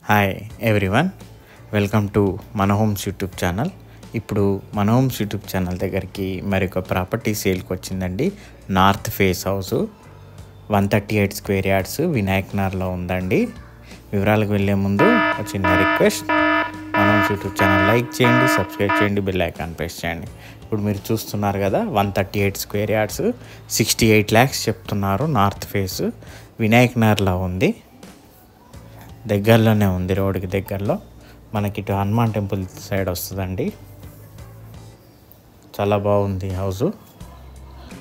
Hi everyone, welcome to మన homes YouTube channel. ఇప్పుడు మన హోమ్స్ యూట్యూబ్ ఛానల్ దగ్గరికి మరొక ప్రాపర్టీ సేల్కి వచ్చిందండి. North face house 138 square yards Vinayak నగర్లో ఉందండి. వివరాలకు వెళ్ళే ముందు ఒక చిన్న రిక్వెస్ట్, మన హోమ్స్ యూట్యూబ్ ఛానల్ లైక్ చేయండి, సబ్స్క్రైబ్ చేయండి, బెల్ ఐకాన్ ప్రెస్ చేయండి. ఇప్పుడు మీరు చూస్తున్నారు కదా, 138 స్క్వేర్ యార్డ్స్ 68 lakhs చెప్తున్నారు. నార్త్ ఫేస్ వినాయక్ నగర్లో ఉంది, దగ్గరలోనే ఉంది, రోడ్డుకి దగ్గరలో. మనకి ఇటు హనుమాన్ టెంపుల్ సైడ్ వస్తుందండి. చాలా బాగుంది హౌస్.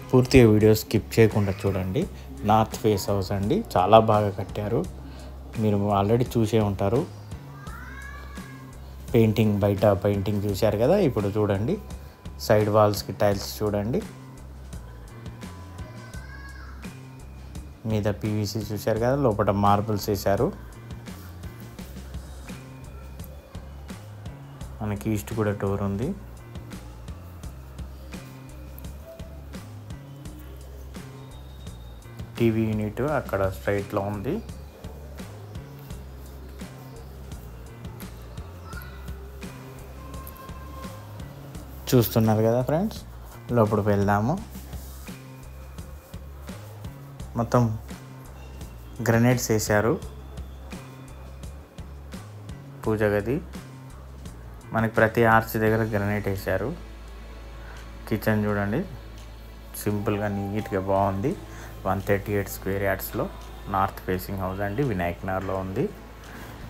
పూర్తిగా వీడియో స్కిప్ చేయకుండా చూడండి. నార్త్ ఫేస్ హౌస్ అండి, చాలా బాగా కట్టారు. మీరు ఆల్రెడీ చూసే ఉంటారు. బయట పెయింటింగ్ చూశారు కదా. ఇప్పుడు చూడండి, సైడ్ వాల్స్కి టైల్స్ చూడండి, మీద పీవీసీ చూశారు కదా, లోపల మార్బుల్స్ వేశారు. మనకి ఈస్ట్ కూడా డోర్ ఉంది. టీవీ యూనిట్ అక్కడ స్ట్రైట్లో ఉంది. చూస్తున్నారు కదా ఫ్రెండ్స్, లోపలికి వెళ్దాము. మొత్తం గ్రనైట్స్ వేశారు. పూజ గది మనకి ప్రతి ఆర్చ్ దగ్గర గ్రనైట్ వేశారు. కిచెన్ చూడండి, సింపుల్గా నీట్గా బాగుంది. 138 స్క్వేర్ యార్డ్స్లో నార్త్ ఫేసింగ్ హౌస్ అండి, వినాయక్ నగర్లో ఉంది.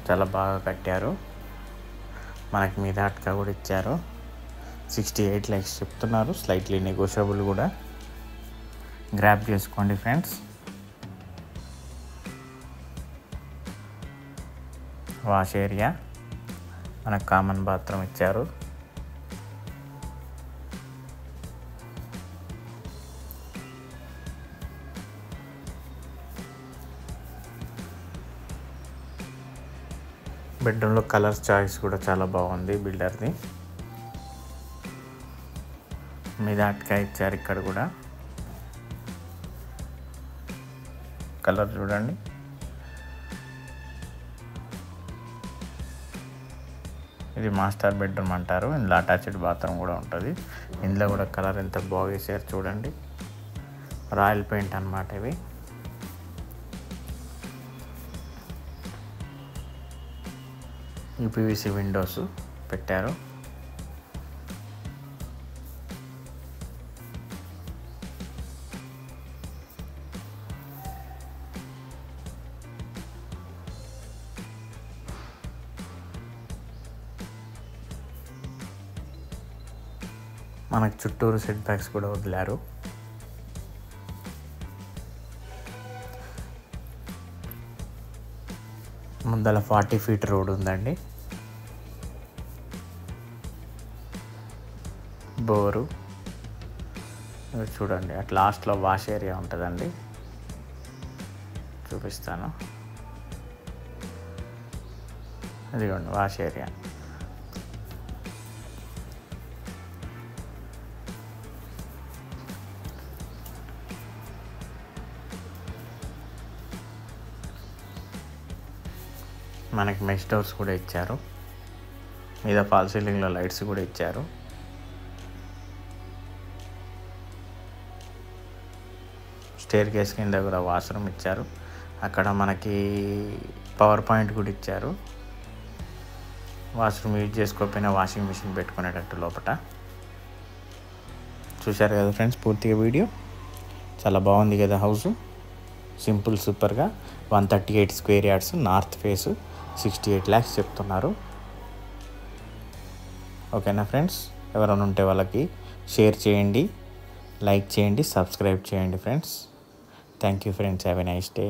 చాలా బాగా కట్టారు. మనకి మీద అట్కా కూడా ఇచ్చారు. 68 lakhs చెప్తున్నారు, స్లైట్లీ నెగోషియబుల్ కూడా. గ్రాప్ చేసుకోండి ఫ్రెండ్స్. వాష్ ఏరియా, మనకు కామన్ బాత్రూమ్ ఇచ్చారు. బెడ్రూమ్లో కలర్ చాయిస్ కూడా చాలా బాగుంది బిల్డర్ది. మీద అట్కా ఇచ్చారు. ఇక్కడ కూడా కలర్ చూడండి. ఇది మాస్టర్ బెడ్రూమ్ అంటారు. ఇందులో అటాచ్డ్ బాత్రూమ్ కూడా ఉంటుంది. ఇందులో కూడా కలర్ ఎంత బాగా వేసారు చూడండి. రాయల్ పెయింట్ అన్నమాట ఇవి. యూపీవీసీ విండోస్ పెట్టారు. మనకు చుట్టూరు సెట్ బ్యాక్స్ కూడా వదిలారు. ముందల 40 feet రోడ్ ఉందండి. బోరు చూడండి. అట్ లాస్ట్లో వాష్ ఏరియా ఉంటుందండి, చూపిస్తాను. ఇదిగోండి వాష్ ఏరియా. మనకి మెష్ డోర్స్ కూడా ఇచ్చారు. మీద ఫాల్ సీలింగ్లో లైట్స్ కూడా ఇచ్చారు. స్టేర్ కేస్ కింద కూడా వాష్రూమ్ ఇచ్చారు. అక్కడ మనకి పవర్ పాయింట్ కూడా ఇచ్చారు. వాష్రూమ్ యూజ్ చేసుకోకపోయినా వాషింగ్ మిషన్ పెట్టుకునేటట్టు లోపల. చూశారు కదా ఫ్రెండ్స్ పూర్తిగా వీడియో. చాలా బాగుంది కదా హౌస్, సింపుల్ సూపర్గా. 138 square yards, north face, 68 lakhs చెప్తున్నారు. ఓకేనా ఫ్రెండ్స్, ఎవరైనా ఉంటే వాళ్ళకి షేర్ చేయండి, లైక్ చేయండి, సబ్స్క్రైబ్ చేయండి friends. Thank you friends, have a nice day.